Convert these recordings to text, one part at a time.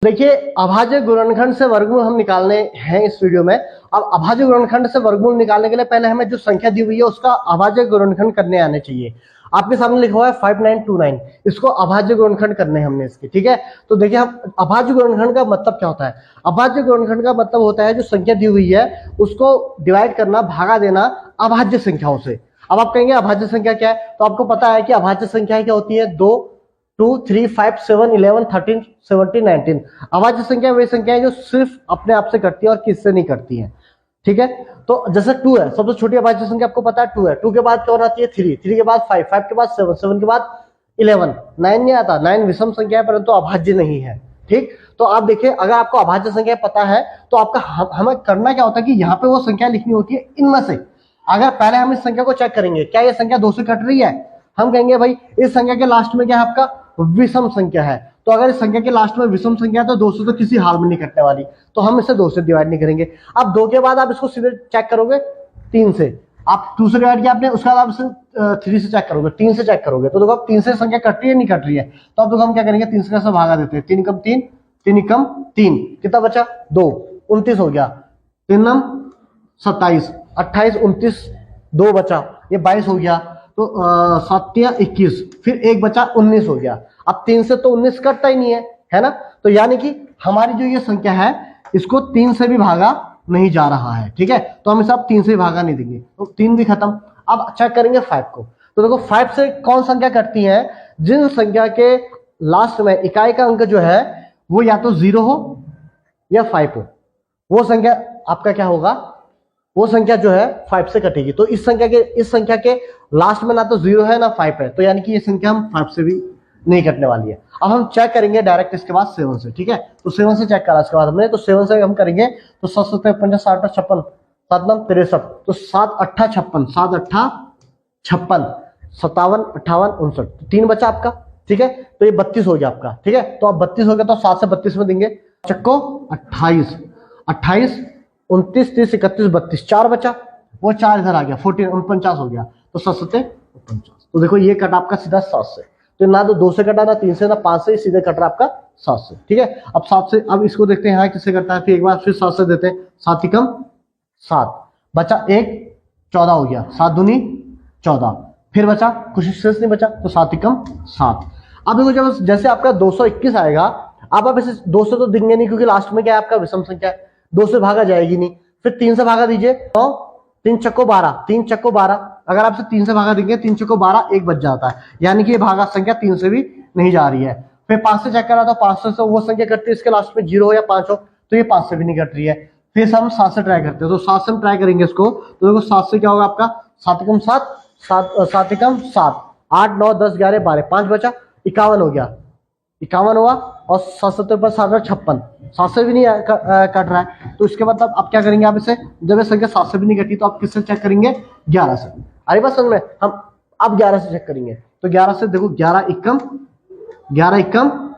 देखिए, अभाज्य गुणनखंड से वर्गमूल हम निकालने हैं इस वीडियो में। अब अभाज्य गुणनखंड से वर्गमूल निकालने के लिए पहले हमें जो संख्या दी हुई है उसका अभाज्य गुणनखंड करने आने चाहिए। आपके सामने लिखा हुआ है 5929, इसको अभाज्य गुणनखंड करने हैं हमने इसके, ठीक है। तो देखिए, हम अभाज्य गुणनखंड का मतलब क्या होता है। अभाज्य गुणनखंड का मतलब होता है जो संख्या दी हुई है उसको डिवाइड करना, भागा देना अभाज्य संख्याओं से। अब आप कहेंगे अभाज्य संख्या क्या है, तो आपको पता है कि अभाज्य संख्या क्या होती है, 2, 2, 3, 5, 7, 11, 13, 17, 19। अभाज्य संख्या वही संख्या है जो सिर्फ अपने आप से करती है और किससे नहीं करती है, ठीक है। तो जैसे 2 है, सबसे छोटी अभाज्य संख्या आपको पता है 2 है। 2 के बाद कौन आती है 3, 3 के बाद 5, 5 के बाद 7, 7 के बाद 11, 9 नहीं आता। 9 विषम संख्या है परंतु अभाज्य नहीं है, ठीक। तो आप देखिए, अगर आपको अभाज्य संख्या पता है तो आपका हमें करना क्या होता है कि यहाँ पे वो संख्या लिखनी होती है इनमें से। अगर पहले हम इस संख्या को चेक करेंगे, क्या ये संख्या 2 से कट रही है, हम कहेंगे भाई इस संख्या के लास्ट में क्या है आपका विषम संख्या है। तो अगर इस संख्या के लास्ट में विषम संख्या है तो 2 से तो किसी हाल में नहीं कटने वाली, तो हम इसे 2 से डिवाइड नहीं करेंगे। अब 2 के बाद आप इसको सीधे चेक करोगे 3 से। आप 2 से डिवाइड किया आपने, उसके बाद आप इसे 3 से चेक करोगे, 3 से चेक करोगे। तो देखो अब 3 से संख्या कट रही है नहीं कट रही है, तो अब देखो हम क्या करेंगे, 3 से कैसे भागा देते हैं, 3 एकम 3, 3 एकम 3, कितना बचा 2, 29 हो गया। 3 नम 27, 28, 29, 2 बचा, ये 22 हो गया। तो 7 या 21, फिर 1 बचा 19 हो गया। अब 3 से तो 19 कटता ही नहीं है ना। तो यानी कि हमारी जो ये संख्या है इसको 3 से भी भागा नहीं जा रहा है, ठीक है। तो हम इसे अब 3 से भी भागा नहीं देंगे, तो 3 भी खत्म। अब चेक करेंगे 5 को। तो देखो 5 से कौन संख्या कटती है, जिन संख्या के लास्ट में इकाई का अंक जो है वो या तो 0 हो या 5 हो, वो संख्या आपका क्या होगा, वो संख्या जो है 5 से कटेगी। तो इस संख्या के लास्ट में ना तो 0 है ना 5 है, तो यानी कि ये संख्या हम 5 से भी नहीं कटने वाली है। अब हम चेक करेंगे डायरेक्ट इसके बाद 7 से, ठीक है। तो 7 से चेक करा इसके बाद हमने, तो 7 से हम करेंगे तो 7 7 50 60 56, 7 9 63, तो 7 8 56, 7 8 56, 57 58 59, 3 बचा आपका, ठीक है। तो ये 32 हो गया आपका, ठीक है। तो अब 32 हो गया तो 7 से 32 में देंगे, चक्को 28, 28, 29, 30, 31, 32, 4 बचा, वो 4 इधर आ गया, 14 49 हो गया। तो 7 7 49। तो देखो ये कट आपका सीधा 7 से, तो ना तो 2 से कटा, ना 3 से, ना 5 से, सीधे कट रहा आपका 7 से, ठीक है। अब 7 से, अब इसको देखते हैं यहाँ किससे करता है, फिर एक बार फिर 7 से देते हैं, 7 एकम 7 बचा, 1 14 हो गया, 7 दूनी 14, फिर बचा कुछ शेष नहीं बचा, तो 7 एकम 7। अब देखो जब जैसे आपका 221 आएगा, अब आप इसे 2 से तो देंगे नहीं क्योंकि लास्ट में क्या है आपका विषम संख्या है, 2 से भागा जाएगी नहीं। फिर 3 से भागा दीजिए, तो 3 चक्को 12, 3 चक्को 12, अगर आपसे 3 से भागा देंगे, 3 चक्को 12, 1 बच जाता है, यानी कि ये भागा संख्या 3 से भी नहीं जा रही है। फिर 5 से चेक करा तो 5 से वो संख्या कटती है इसके लास्ट में 0 हो या 5 हो, तो ये 5 से भी नहीं कट रही है। फिर हम 7 से ट्राई करते हैं, तो 7 से हम ट्राई करेंगे इसको, तो देखो 7 से क्या होगा आपका, 7 एकम 7, 7 एकम 7, 8 9 10 11 12, 5 बचा, 51 हो गया, 51 हुआ, और 7 7 पर 7 56, 7 से भी नहीं कट रहा है। तो इसके बाद अब क्या करेंगे, आप इसे जब ये संख्या 7 से भी नहीं कटी तो आप किससे चेक करेंगे, 11 से। अरे बस समझ में, हम अब 11 से चेक करेंगे, तो 11 से देखो 11 एकम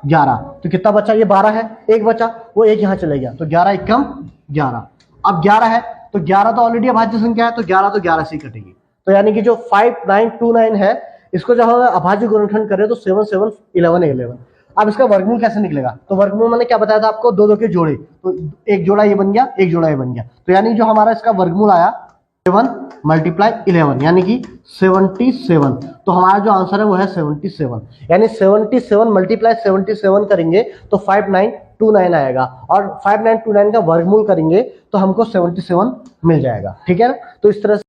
11, तो कितना बचा, ये 12 है, 1 बचा, वो 1 यहाँ चले गया, तो 11 एकम 11। अब 11 है तो 11 तो ऑलरेडी अभाज्य संख्या है, तो 11 से ही कटेगी। तो यानी कि जो 5929 है, इसको जब हम अभाज्य गुणनखंड करें तो 7 7 11 11। अब इसका वर्गमूल कैसे निकलेगा, तो वर्गमूल मैंने क्या बताया था आपको, 2 2 के जोड़े, तो एक जोड़ा ये बन गया, एक जोड़ा ये बन गया, तो यानी जो हमारा इसका वर्गमूल आया 7 × 11, यानी कि 77। तो हमारा जो आंसर है वो है 77, यानी 77 × 77 करेंगे तो 5929 आएगा, और 5929 का वर्गमूल करेंगे तो हमको 77 मिल जाएगा, ठीक है ना। तो इस तरह से